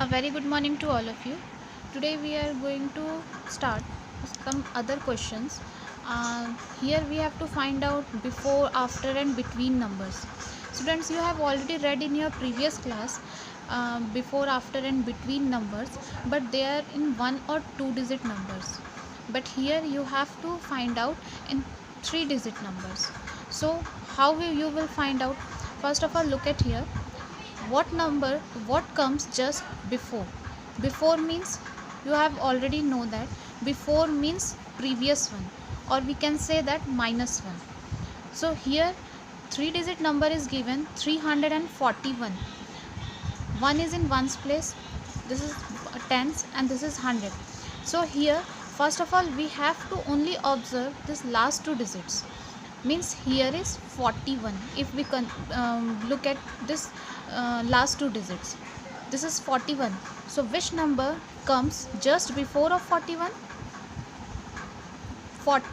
A very good morning to all of you. Today we are going to start some other questions. Here we have to find out before, after, and between numbers. Students, you have already read in your previous class before, after, and between numbers, but they are in one or two digit numbers. But here you have to find out in three digit numbers. So, how you will find out? First of all, look at here what comes just before means you have already know that before means previous one, or we can say that minus one. So here three digit number is given 341. One is in ones place, this is tens, and this is 100. So here first of all we have to only observe this last two digits, means here is 41. If we can look at this last two digits, this is 41. So which number comes just before of 41? 40.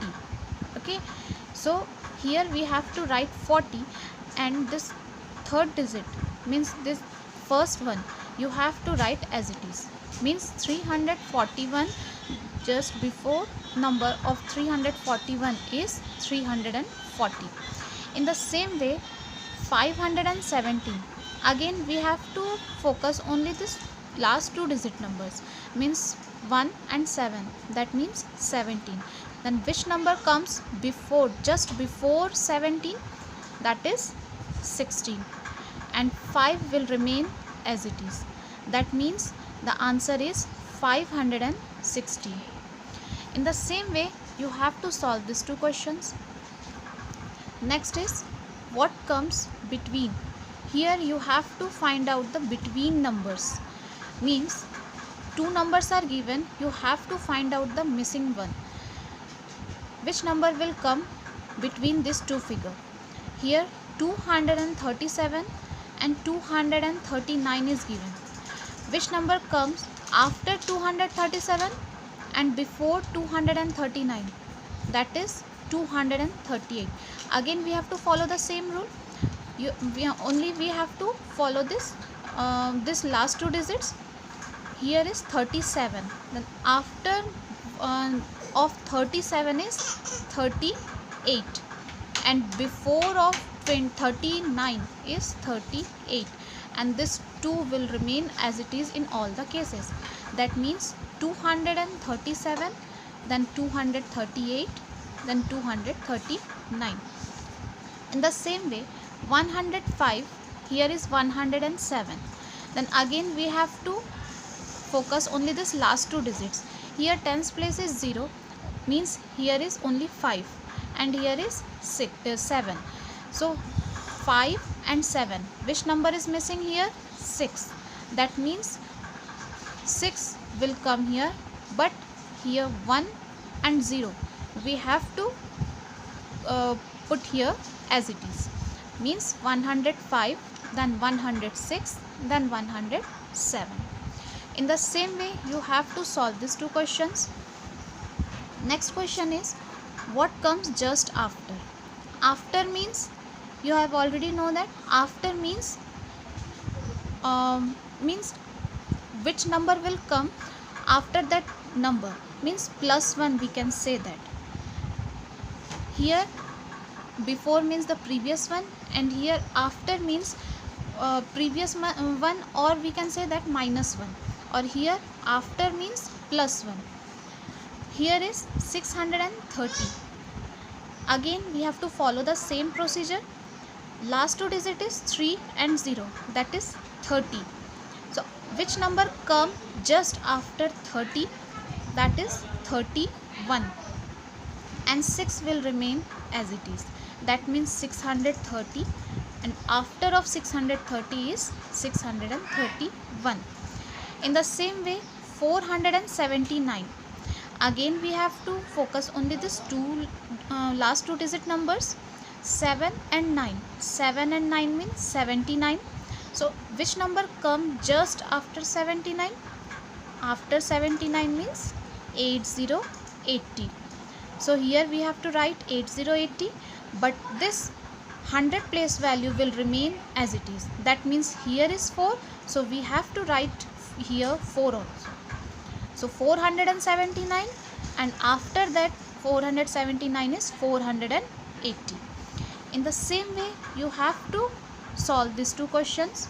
Okay, so here we have to write 40, and this third digit means this first one you have to write as it is, means 341. Just before number of 341 is 340. In the same way 517, again we have to focus only this last two digit numbers, means 1 and 7, that means 17. Then which number comes before, just before 17? That is 16, and 5 will remain as it is. That means the answer is 516. In the same way you have to solve these two questions. Next is what comes between. Here you have to find out the between numbers, means two numbers are given, you have to find out the missing one. Which number will come between these two figures? Here 237 and 239 is given. Which number comes after 237 and before 239? That is 238. Again we have to follow the same rule. We have to follow this last two digits. Here is 37, then after of 37 is 38, and before of 39 is 38, and this 2 will remain as it is in all the cases. That means 237, then 238, then 239. In the same way 105, here is 107. Then again we have to focus only this last two digits. Here tens place is 0, means here is only 5, and here is 7. So 5 and 7, which number is missing here? 6. That means 6 will come here, but here 1 and 0 we have to put here as it is, means 105, then 106, then 107. In the same way you have to solve these two questions. Next question is what comes just after. After means you have already know that after means which number will come after that number, means plus 1, we can say that. Here before means the previous one, and here after means previous one, or we can say that minus 1, or here after means plus 1. Here is 630. Again we have to follow the same procedure. Last two digit is 3 and 0, that is 30. So which number come just after 30? That is 31, and 6 will remain as it is. That means 630, and after of 630 is 631. In the same way 479, again we have to focus only this last two digit numbers, 7 and 9. 7 and 9 means 79. So which number come just after 79? After 79 means 8080. So here we have to write 8080, but this 100 place value will remain as it is. That means here is 4, so we have to write here 4 also. So 479, and after that 479 is 480. In the same way you have to solve these two questions.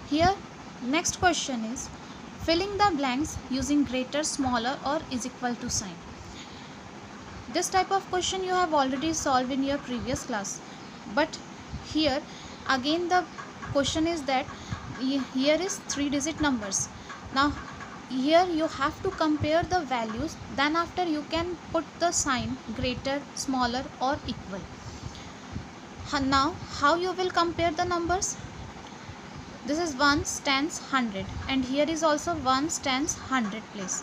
Here next question is filling the blanks using greater, smaller or is equal to sign. This type of question you have already solved in your previous class, but here again the question is that here is 3-digit numbers. Now here you have to compare the values, then after you can put the sign greater, smaller or equal. Now how you will compare the numbers? This is 1s, 10s, 100, and here is also 1s, 10s, 100 place.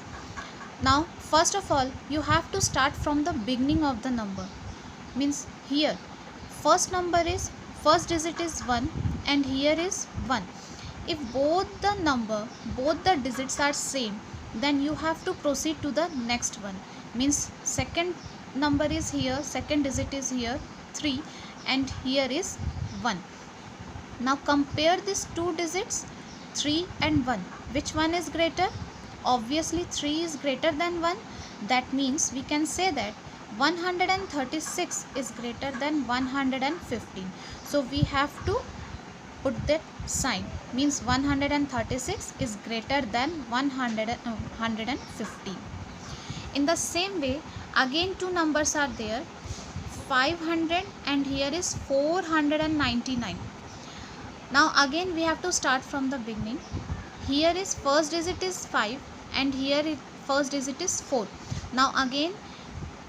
Now first of all you have to start from the beginning of the number. Means here first digit is 1 and here is 1. If both the digits are same, then you have to proceed to the next one. Means second number is here, second digit is here 3 and here is 1. Now compare these two digits 3 and 1. Which one is greater? Obviously 3 is greater than 1. That means we can say that 136 is greater than 115. So we have to put that sign. Means 136 is greater than 115. In the same way again two numbers are there, 500 and here is 499. Now again we have to start from the beginning. Here is first digit is 5 and here first digit is 4. Now again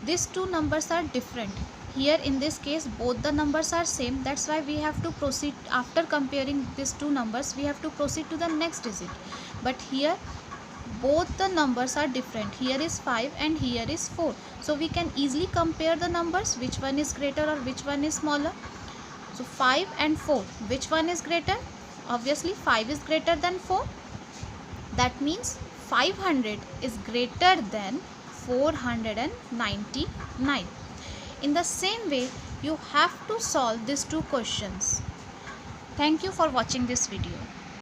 these two numbers are different. Here in this case both the numbers are same, that's why we have to proceed. After comparing these two numbers we have to proceed to the next digit. But here both the numbers are different. Here is 5 and here is 4. So we can easily compare the numbers, which one is greater or which one is smaller. So 5 and 4, which one is greater? Obviously 5 is greater than 4. That means 500 is greater than 499. In the same way you have to solve these two questions. Thank you for watching this video.